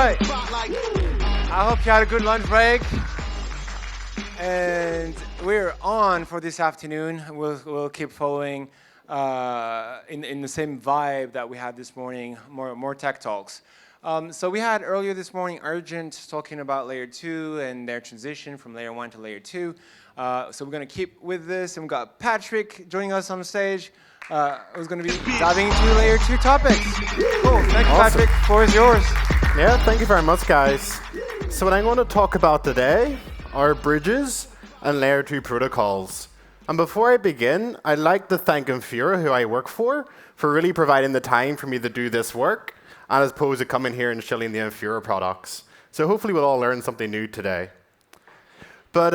right. I hope you had a good lunch break. And we're on for this afternoon. We'll keep following in the same vibe that we had this morning, more tech talks. So we had earlier this morning Urgent talking about layer 2 and their transition from layer 1 to layer 2. So we're going to keep with this. And we've got Patrick joining us on stage. Who's going to be diving into layer 2 topics. Cool. Thank you, Patrick. The floor is yours. Yeah, thank you very much, guys. So what I'm going to talk about today are bridges and layer 2 protocols. And before I begin, I'd like to thank Infura, who I work for really providing the time for me to do this work, and as opposed to coming here and shilling the Infura products. So hopefully we'll all learn something new today. But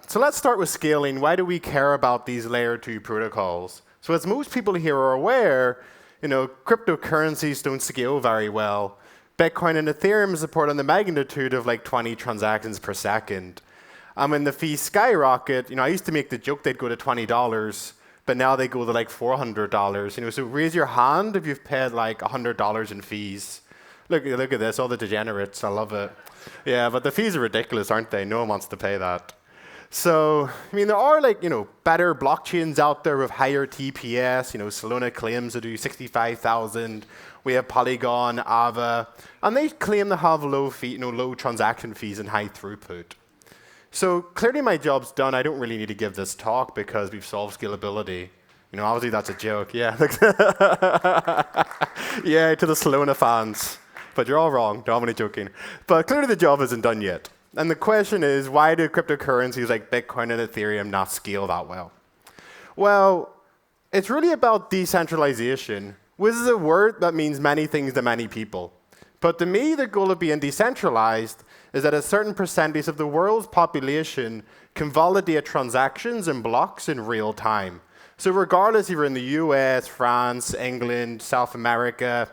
so let's start with scaling. Why do we care about these layer 2 protocols? So as most people here are aware, cryptocurrencies don't scale very well. Bitcoin and Ethereum support on the magnitude of like 20 transactions per second. And when the fees skyrocket, I used to make the joke they'd go to $20, but now they go to like $400. So raise your hand if you've paid like $100 in fees. Look at this, all the degenerates, I love it. Yeah, but the fees are ridiculous, aren't they? No one wants to pay that. So, there are better blockchains out there with higher TPS. Solana claims to do 65,000. We have Polygon, Ava, and they claim to have low transaction fees and high throughput. So clearly my job's done. I don't really need to give this talk because we've solved scalability. Obviously that's a joke. Yeah, yeah, to the Solana fans. But you're all wrong. No, I'm only joking. But clearly the job isn't done yet. And the question is, why do cryptocurrencies like Bitcoin and Ethereum not scale that well? Well, it's really about decentralization, which is a word that means many things to many people. But to me, the goal of being decentralized is that a certain percentage of the world's population can validate transactions and blocks in real time. So regardless if you're in the US, France, England, South America,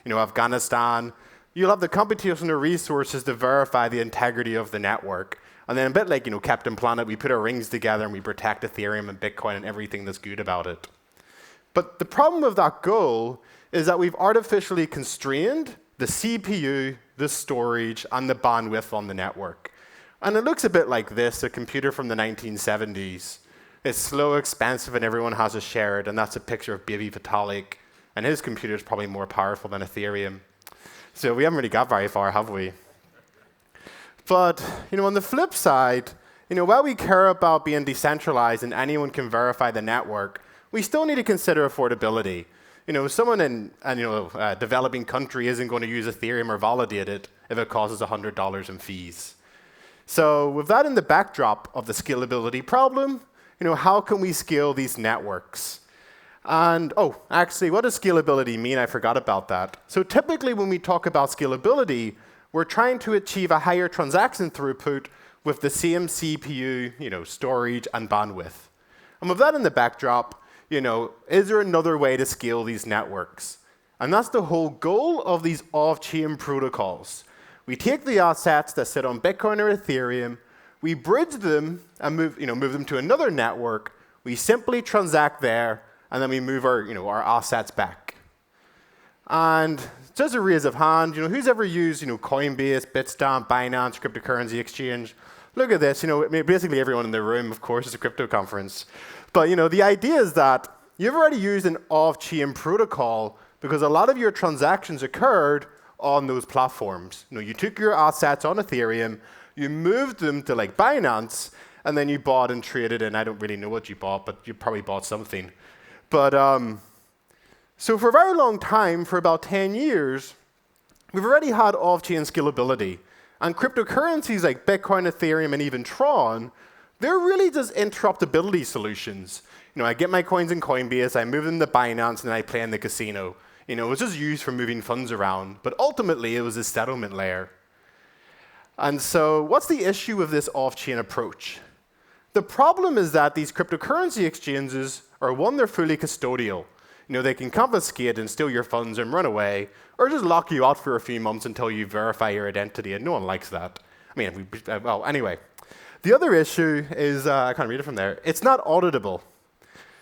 Afghanistan, you'll have the computational resources to verify the integrity of the network. And then a bit like Captain Planet, we put our rings together and we protect Ethereum and Bitcoin and everything that's good about it. But the problem with that goal is that we've artificially constrained the CPU, the storage, and the bandwidth on the network. And it looks a bit like this, a computer from the 1970s. It's slow, expensive, and everyone has to share it. And that's a picture of Baby Vitalik. And his computer is probably more powerful than Ethereum. So we haven't really got very far, have we? But on the flip side, while we care about being decentralized and anyone can verify the network, we still need to consider affordability. Someone in a developing country isn't going to use Ethereum or validate it if it costs $100 in fees. So with that in the backdrop of the scalability problem, how can we scale these networks? And, actually, what does scalability mean? I forgot about that. So typically when we talk about scalability, we're trying to achieve a higher transaction throughput with the same CPU, storage, and bandwidth. And with that in the backdrop, is there another way to scale these networks? And that's the whole goal of these off-chain protocols. We take the assets that sit on Bitcoin or Ethereum, we bridge them and move them to another network, we simply transact there, and then we move our assets back. And just a raise of hand, who's ever used Coinbase, Bitstamp, Binance, cryptocurrency exchange? Look at this, basically everyone in the room, of course, is a crypto conference. But the idea is that you've already used an off-chain protocol because a lot of your transactions occurred on those platforms. You took your assets on Ethereum, you moved them to like Binance, and then you bought and traded, and I don't really know what you bought, but you probably bought something. But so for a very long time, for about 10 years, we've already had off-chain scalability. And cryptocurrencies like Bitcoin, Ethereum, and even Tron, they're really just interruptibility solutions. I get my coins in Coinbase, I move them to Binance, and I play in the casino. It was just used for moving funds around. But ultimately, it was a settlement layer. And so what's the issue with this off-chain approach? The problem is that these cryptocurrency exchanges are, one, they're fully custodial. They can confiscate and steal your funds and run away, or just lock you out for a few months until you verify your identity, and no one likes that. Well, anyway. The other issue is, I can't read it from there, it's not auditable.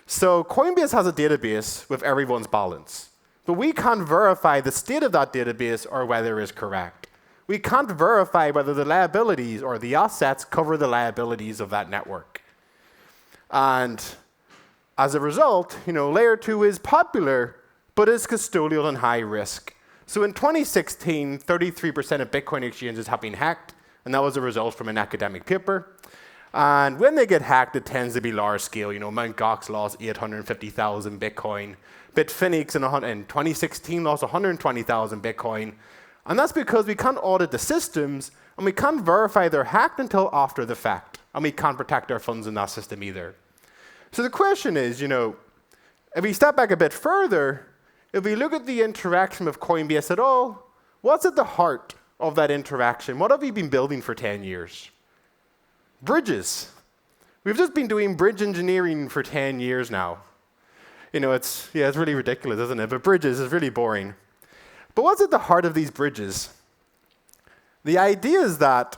So Coinbase has a database with everyone's balance, but we can't verify the state of that database or whether it's correct. we can't verify whether the liabilities or the assets cover the liabilities of that network. And as a result, layer 2 is popular, but is custodial and high risk. So in 2016, 33% of Bitcoin exchanges have been hacked, and that was a result from an academic paper. And when they get hacked, it tends to be large scale. Mt. Gox lost 850,000 Bitcoin. Bitfinex in 2016 lost 120,000 Bitcoin. And that's because we can't audit the systems, and we can't verify they're hacked until after the fact. And we can't protect our funds in that system either. So the question is, if we step back a bit further, if we look at the interaction of Coinbase at all, what's at the heart of that interaction? What have we been building for 10 years? Bridges. We've just been doing bridge engineering for 10 years now. It's really ridiculous, isn't it? But bridges is really boring. But what's at the heart of these bridges? The idea is that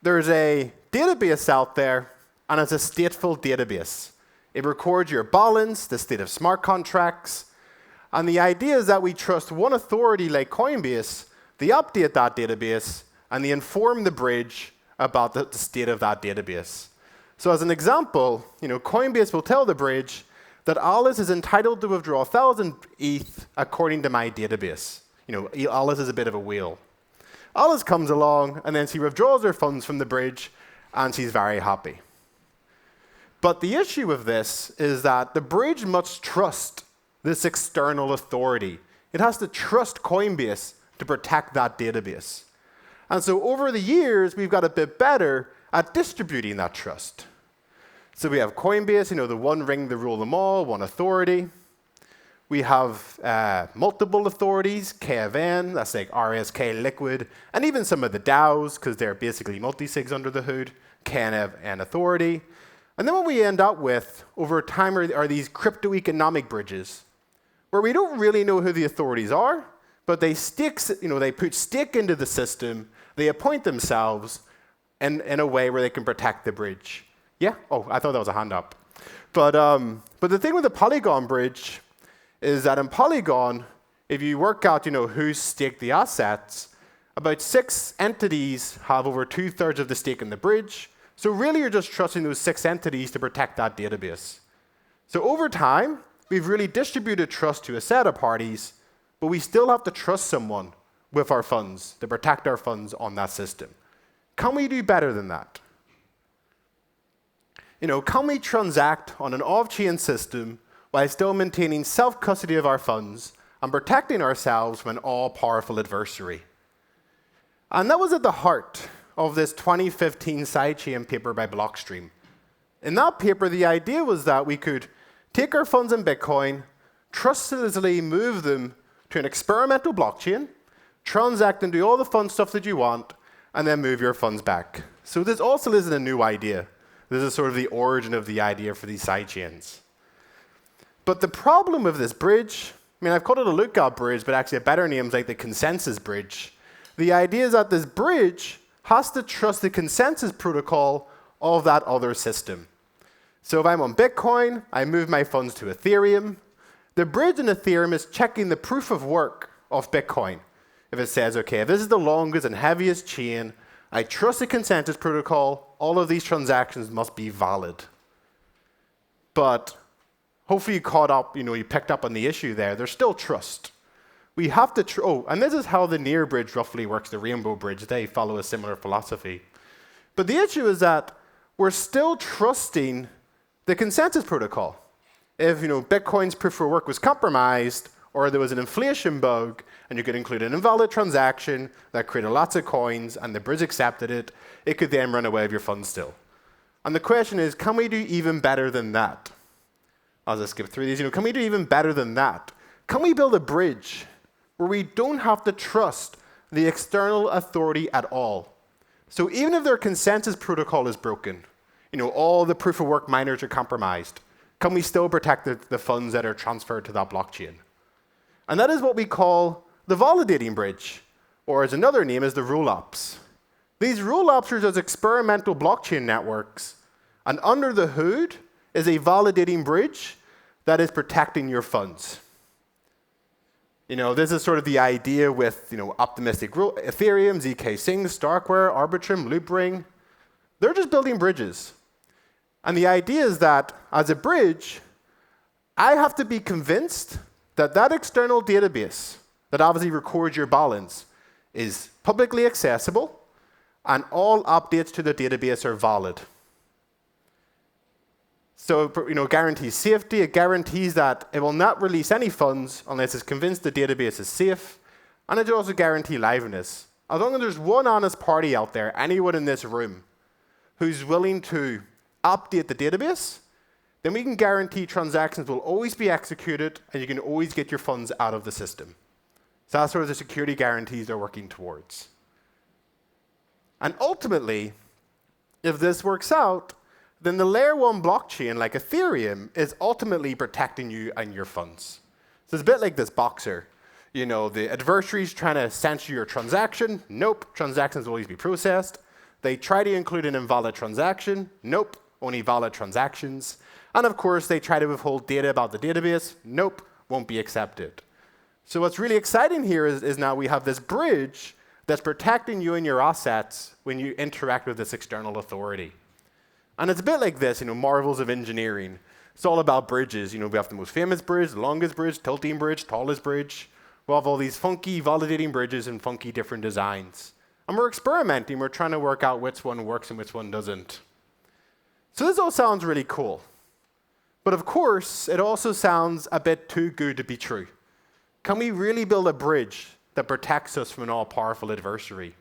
there's a database out there, and it's a stateful database. It records your balance, the state of smart contracts, and the idea is that we trust one authority like Coinbase, they update that database, and they inform the bridge about the state of that database. So as an example, Coinbase will tell the bridge that Alice is entitled to withdraw 1,000 ETH according to my database. Alice is a bit of a whale. Alice comes along, and then she withdraws her funds from the bridge, and she's very happy. But the issue with this is that the bridge must trust this external authority. It has to trust Coinbase to protect that database. And so over the years, we've got a bit better at distributing that trust. So we have Coinbase, the one ring to rule them all, one authority. We have multiple authorities, K of N, that's like RSK Liquid, and even some of the DAOs, because they're basically multi-sigs under the hood, K of N authority. And then what we end up with over time are these crypto-economic bridges, where we don't really know who the authorities are, but they they put stake into the system, they appoint themselves in a way where they can protect the bridge. Yeah? Oh, I thought that was a hand up. But the thing with the Polygon bridge is that in Polygon, if you work out, who's staked the assets, about 6 entities have over 2/3 of the stake in the bridge. So really, you're just trusting those 6 entities to protect that database. So over time, we've really distributed trust to a set of parties, but we still have to trust someone with our funds to protect our funds on that system. Can we do better than that? Can we transact on an off-chain system while still maintaining self-custody of our funds and protecting ourselves from an all-powerful adversary? And that was at the heart of this 2015 sidechain paper by Blockstream. In that paper, the idea was that we could take our funds in Bitcoin, trustlessly move them to an experimental blockchain, transact and do all the fun stuff that you want, and then move your funds back. So this also isn't a new idea. This is sort of the origin of the idea for these sidechains. But the problem with this bridge, I've called it a lookout bridge, but actually a better name is like the consensus bridge. The idea is that this bridge has to trust the consensus protocol of that other system. So if I'm on Bitcoin, I move my funds to Ethereum. The bridge in Ethereum is checking the proof of work of Bitcoin. If it says, okay, if this is the longest and heaviest chain, I trust the consensus protocol, all of these transactions must be valid. But hopefully you caught up, you picked up on the issue there. There's still trust. We have to, and this is how the near bridge roughly works, the rainbow bridge. They follow a similar philosophy. But the issue is that we're still trusting the consensus protocol. If, Bitcoin's proof of work was compromised, or there was an inflation bug, and you could include an invalid transaction that created lots of coins, and the bridge accepted it, it could then run away with your funds still. And the question is, can we do even better than that? I'll just skip through these. Can we do even better than that? Can we build a bridge where we don't have to trust the external authority at all? So even if their consensus protocol is broken, all the proof of work miners are compromised, can we still protect the funds that are transferred to that blockchain? And that is what we call the validating bridge, or as another name is the RuleOps. These RuleOps are just experimental blockchain networks, and under the hood is a validating bridge that is protecting your funds. This is sort of the idea with optimistic Ethereum, ZK Sync, Starkware, Arbitrum, Loopring. They're just building bridges. And the idea is that as a bridge, I have to be convinced that that external database that obviously records your balance is publicly accessible and all updates to the database are valid. So it guarantees safety. It guarantees that it will not release any funds unless it's convinced the database is safe. And it also guarantees liveness. As long as there's one honest party out there, anyone in this room, who's willing to update the database, then we can guarantee transactions will always be executed and you can always get your funds out of the system. So that's sort of the security guarantees they're working towards. And ultimately, if this works out, then the layer 1 blockchain, like Ethereum, is ultimately protecting you and your funds. So it's a bit like this boxer. The adversary's trying to censor your transaction. Nope, transactions will always be processed. They try to include an invalid transaction. Nope, only valid transactions. And of course, they try to withhold data about the database. Nope, won't be accepted. So what's really exciting here is now we have this bridge that's protecting you and your assets when you interact with this external authority. And it's a bit like this, marvels of engineering. It's all about bridges. We have the most famous bridge, the longest bridge, tilting bridge, tallest bridge. We have all these funky validating bridges and funky different designs. And we're experimenting. We're trying to work out which one works and which one doesn't. So this all sounds really cool. But of course, it also sounds a bit too good to be true. Can we really build a bridge that protects us from an all-powerful adversary?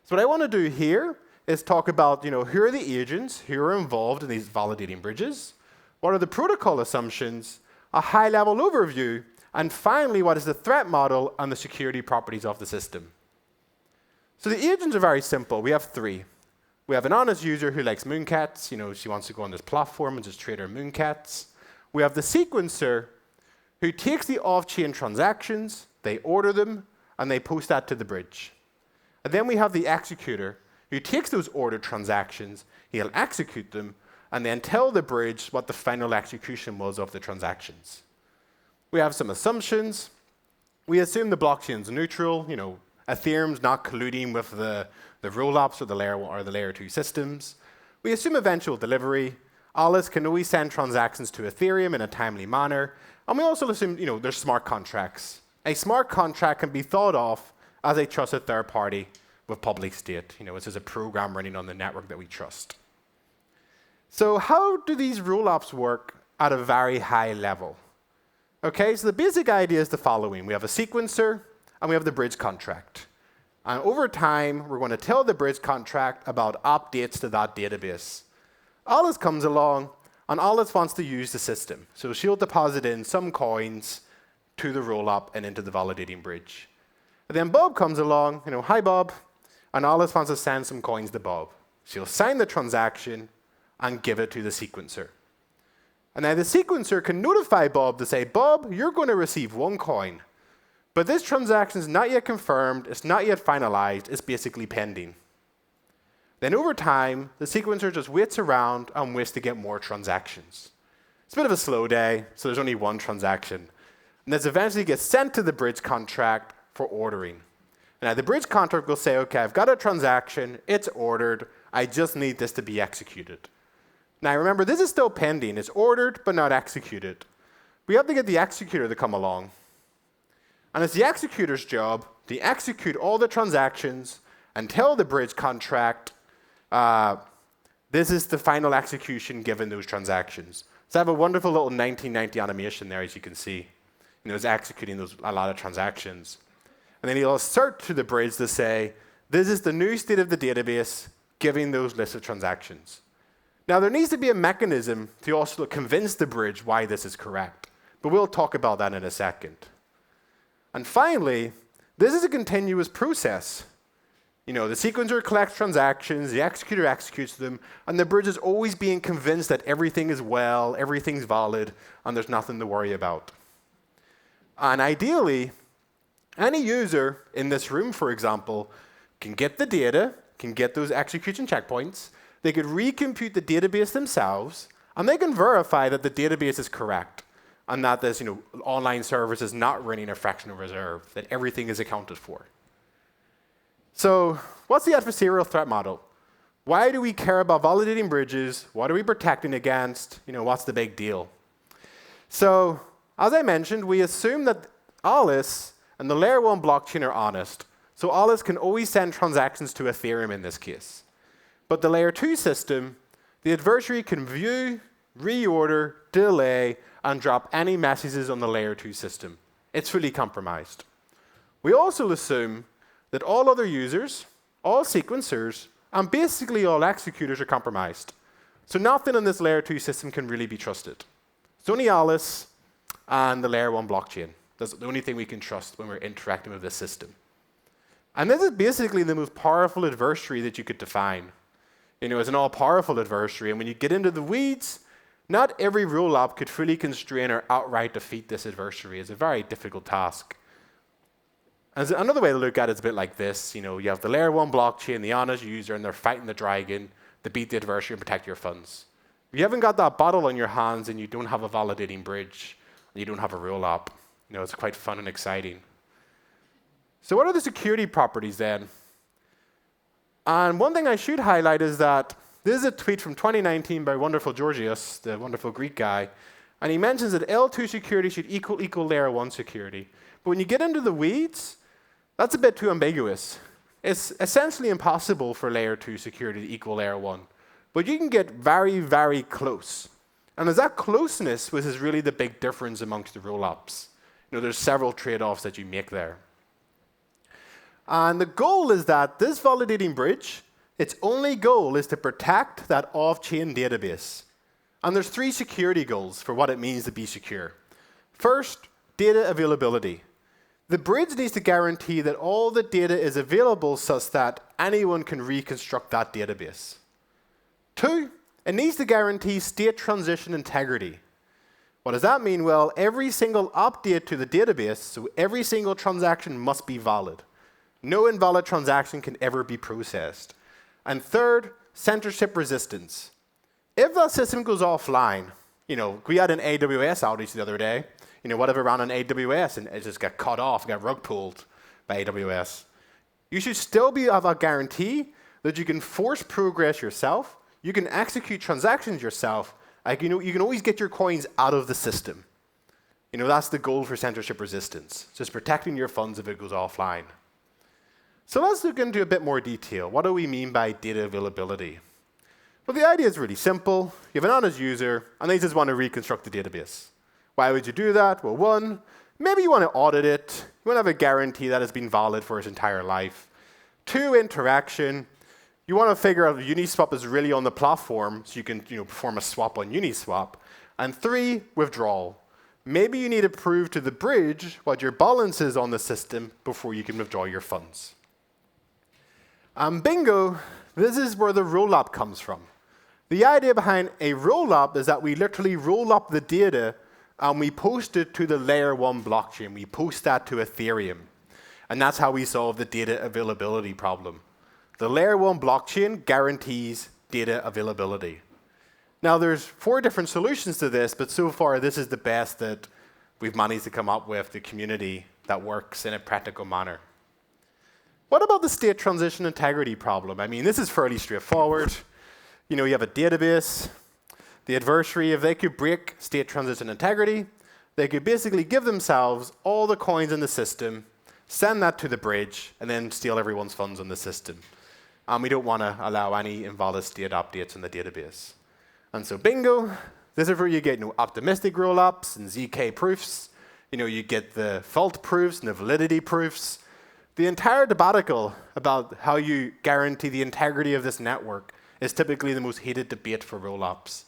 So what I want to do here is talk about, who are the agents who are involved in these validating bridges, what are the protocol assumptions, a high-level overview, and finally, what is the threat model and the security properties of the system. So the agents are very simple. We have 3. We have an honest user who likes mooncats. She wants to go on this platform and just trade her mooncats. We have the sequencer who takes the off-chain transactions, they order them, and they post that to the bridge. And then we have the executor who takes those ordered transactions, he'll execute them, and then tell the bridge what the final execution was of the transactions. We have some assumptions. We assume the blockchain's neutral. Ethereum's not colluding with the RuleOps or the layer 1 or the layer 2 systems. We assume eventual delivery. Alice can always send transactions to Ethereum in a timely manner. And we also assume, there's smart contracts. A smart contract can be thought of as a trusted third party with public state. It's just a program running on the network that we trust. So how do these RuleOps work at a very high level? Okay, so the basic idea is the following. We have a sequencer, and we have the bridge contract. And over time, we're going to tell the bridge contract about updates to that database. Alice comes along, and Alice wants to use the system. So she'll deposit in some coins to the rollup and into the validating bridge. And then Bob comes along, hi Bob, and Alice wants to send some coins to Bob. She'll sign the transaction and give it to the sequencer. And now the sequencer can notify Bob to say, Bob, you're going to receive 1 coin. But this transaction is not yet confirmed, it's not yet finalized, it's basically pending. Then over time, the sequencer just waits around and waits to get more transactions. It's a bit of a slow day, so there's only 1 transaction. And this eventually gets sent to the bridge contract for ordering. Now the bridge contract will say, okay, I've got a transaction, it's ordered, I just need this to be executed. Now remember, this is still pending. It's ordered, but not executed. We have to get the executor to come along. And it's the executor's job to execute all the transactions and tell the bridge contract, this is the final execution given those transactions. So I have a wonderful little 1990 animation there, as you can see. It's executing a lot of transactions. And then he'll assert to the bridge to say, this is the new state of the database, giving those lists of transactions. Now, there needs to be a mechanism to also convince the bridge why this is correct. But we'll talk about that in a second. And finally, this is a continuous process. The sequencer collects transactions, the executor executes them, and the bridge is always being convinced that everything is well, everything's valid, and there's nothing to worry about. And ideally, any user in this room, for example, can get the data, can get those execution checkpoints, they could recompute the database themselves, and they can verify that the database is correct. and that this online service is not running a fractional reserve, that everything is accounted for. So what's the adversarial threat model? Why do we care about validating bridges? What are we protecting against? What's the big deal? So as I mentioned, we assume that Alice and the layer 1 blockchain are honest. So Alice can always send transactions to Ethereum in this case. But the layer 2 system, the adversary can view, reorder, delay, and drop any messages on the layer 2 system. It's fully compromised. We also assume that all other users, all sequencers, and basically all executors are compromised. So nothing in this layer 2 system can really be trusted. It's only Alice and the layer 1 blockchain. That's the only thing we can trust when we're interacting with this system. And this is basically the most powerful adversary that you could define. It's an all-powerful adversary, and when you get into the weeds, not every rollup could fully constrain or outright defeat this adversary. It's a very difficult task. And another way to look at it is a bit like this. You have the layer 1 blockchain, the honest user, and they're fighting the dragon to beat the adversary and protect your funds. If you haven't got that battle on your hands and you don't have a validating bridge, and you don't have a rollup, it's quite fun and exciting. So what are the security properties then? And one thing I should highlight is that this is a tweet from 2019 by wonderful Georgios, the wonderful Greek guy, and he mentions that L2 security should equal layer 1 security. But when you get into the weeds, that's a bit too ambiguous. It's essentially impossible for layer 2 security to equal layer 1. But you can get very, very close. And it's that closeness which is really the big difference amongst the rollups. There's several trade-offs that you make there. And the goal is that this validating bridge, its only goal is to protect that off-chain database. And there's 3 security goals for what it means to be secure. First, data availability. The bridge needs to guarantee that all the data is available such that anyone can reconstruct that database. 2, it needs to guarantee state transition integrity. What does that mean? Well, every single update to the database, so every single transaction must be valid. No invalid transaction can ever be processed. And third, censorship resistance. If that system goes offline, we had an AWS outage the other day. Whatever ran on AWS and it just got cut off, got rug pulled by AWS. You should still have a guarantee that you can force progress yourself, you can execute transactions yourself, you can always get your coins out of the system. That's the goal for censorship resistance, just protecting your funds if it goes offline. So let's look into a bit more detail. What do we mean by data availability? Well, the idea is really simple. You have an honest user, and they just want to reconstruct the database. Why would you do that? Well, 1, maybe you want to audit it. You want to have a guarantee that it's been valid for its entire life. 2, interaction. You want to figure out if Uniswap is really on the platform, so you can perform a swap on Uniswap. And 3, withdrawal. Maybe you need to prove to the bridge what your balance is on the system before you can withdraw your funds. Bingo, this is where the rollup comes from. The idea behind a rollup is that we literally roll up the data and we post it to the layer 1 blockchain. We post that to Ethereum. And that's how we solve the data availability problem. The layer 1 blockchain guarantees data availability. Now, there's 4 different solutions to this, but so far this is the best that we've managed to come up with, the community that works in a practical manner. What about the state transition integrity problem? This is fairly straightforward. You have a database. The adversary, if they could break state transition integrity, they could basically give themselves all the coins in the system, send that to the bridge, and then steal everyone's funds on the system. And we don't want to allow any invalid state updates in the database. And so bingo, this is where you get optimistic rollups and ZK proofs. You get the fault proofs and the validity proofs. The entire debate about how you guarantee the integrity of this network is typically the most heated debate for rollups.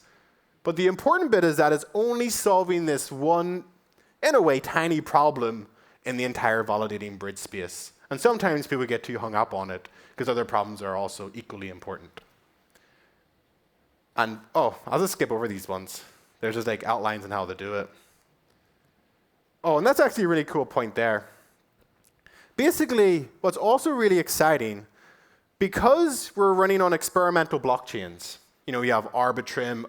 But the important bit is that it's only solving this one, in a way, tiny problem in the entire validating bridge space. And sometimes people get too hung up on it because other problems are also equally important. And, I'll just skip over these ones. There's just outlines on how to do it. And that's actually a really cool point there. Basically, what's also really exciting, because we're running on experimental blockchains, you have Arbitrum,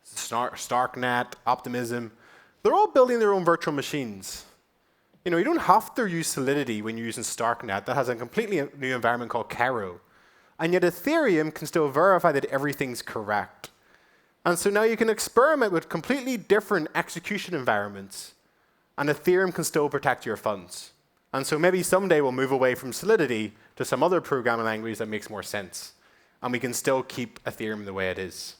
Starknet, Optimism, They're all building their own virtual machines. You don't have to use Solidity when you're using StarkNet. That has a completely new environment called Caro. And yet Ethereum can still verify that everything's correct. And so now you can experiment with completely different execution environments, and Ethereum can still protect your funds. And so maybe someday we'll move away from Solidity to some other programming language that makes more sense. And we can still keep Ethereum the way it is.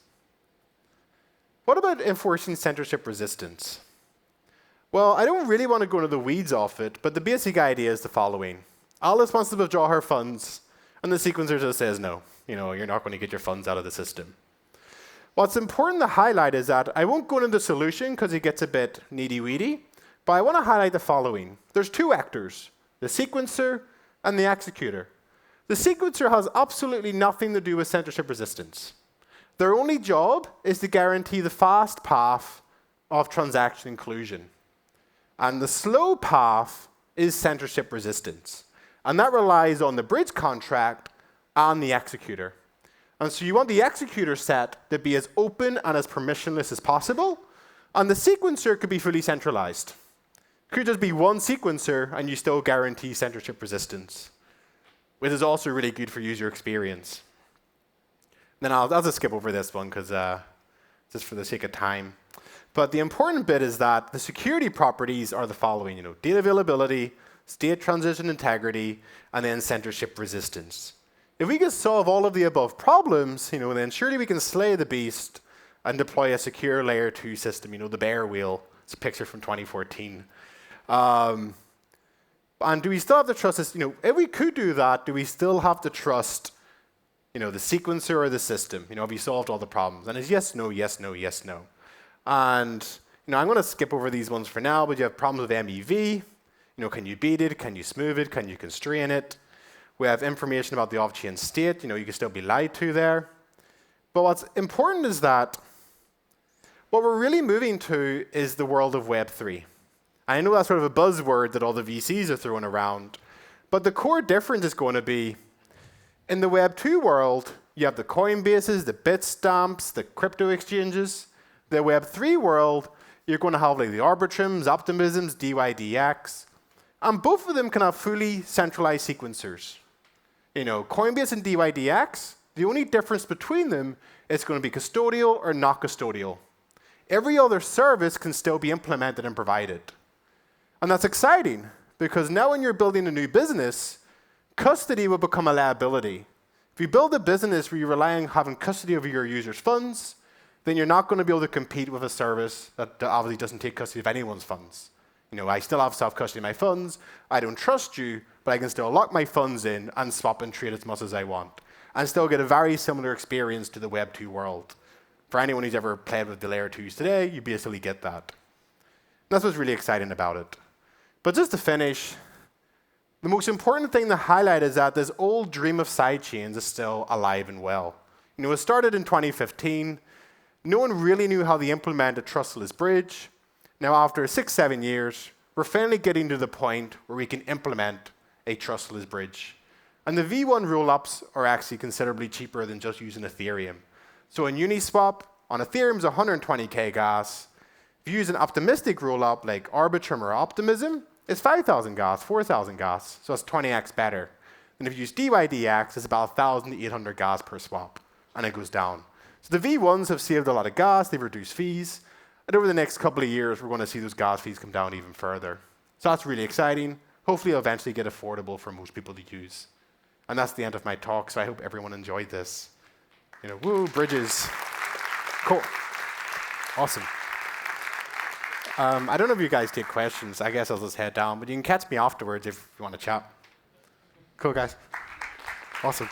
What about enforcing censorship resistance? Well, I don't really want to go into the weeds of it, but the basic idea is the following. Alice wants to withdraw her funds, and the sequencer just says no. You're not going to get your funds out of the system. What's important to highlight is that I won't go into the solution because it gets a bit needy-weedy, but I want to highlight the following. There's two actors, the sequencer and the executor. The sequencer has absolutely nothing to do with censorship resistance. Their only job is to guarantee the fast path of transaction inclusion. And the slow path is censorship resistance. And that relies on the bridge contract and the executor. And so you want the executor set to be as open and as permissionless as possible. And the sequencer could be fully centralized. It could just be one sequencer, and you still guarantee censorship resistance, which is also really good for user experience. Then I'll just skip over this one, because just for the sake of time. But the important bit is that the security properties are the following: data availability, state transition integrity, and then censorship resistance. If we can solve all of the above problems, then surely we can slay the beast and deploy a secure layer 2 system. The bear wheel. It's a picture from 2014. And do we still have to trust this? If we could do that, do we still have to trust, the sequencer or the system? Have we solved all the problems? And it's yes, no, yes, no, yes, no. And I'm going to skip over these ones for now, but you have problems with MEV. Can you beat it? Can you smooth it? Can you constrain it? We have information about the off-chain state. You can still be lied to there. But what's important is that what we're really moving to is the world of Web3. I know that's sort of a buzzword that all the VCs are throwing around, but the core difference is going to be, in the Web 2 world, you have the Coinbases, the Bitstamps, the crypto exchanges. The Web 3 world, you're going to have like the Arbitrums, Optimisms, DYDX, and both of them can have fully centralized sequencers. Coinbase and DYDX, the only difference between them is going to be custodial or not custodial. Every other service can still be implemented and provided. And that's exciting, because now when you're building a new business, custody will become a liability. If you build a business where you rely on having custody over your users' funds, then you're not going to be able to compete with a service that obviously doesn't take custody of anyone's funds. I still have self-custody of my funds. I don't trust you, but I can still lock my funds in and swap and trade as much as I want, and still get a very similar experience to the Web 2 world. For anyone who's ever played with the layer 2s today, you basically get that. And that's what's really exciting about it. But just to finish, the most important thing to highlight is that this old dream of sidechains is still alive and well. It started in 2015. No one really knew how to implement a trustless bridge. Now, after 6-7 years, we're finally getting to the point where we can implement a trustless bridge. And the V1 RuleOps are actually considerably cheaper than just using Ethereum. So in Uniswap, on Ethereum's 120K gas. If you use an optimistic rollup like Arbitrum or Optimism, it's 5,000 gas, 4,000 gas, so it's 20x better. And if you use DYDX, it's about 1,800 gas per swap, and it goes down. So the V1s have saved a lot of gas, they've reduced fees, and over the next couple of years, we're going to see those gas fees come down even further. So that's really exciting. Hopefully it'll eventually get affordable for most people to use. And that's the end of my talk, so I hope everyone enjoyed this. Woo, bridges. Cool. Awesome. I don't know if you guys take questions. I guess I'll just head down, but you can catch me afterwards if you want to chat. Cool, guys. Awesome.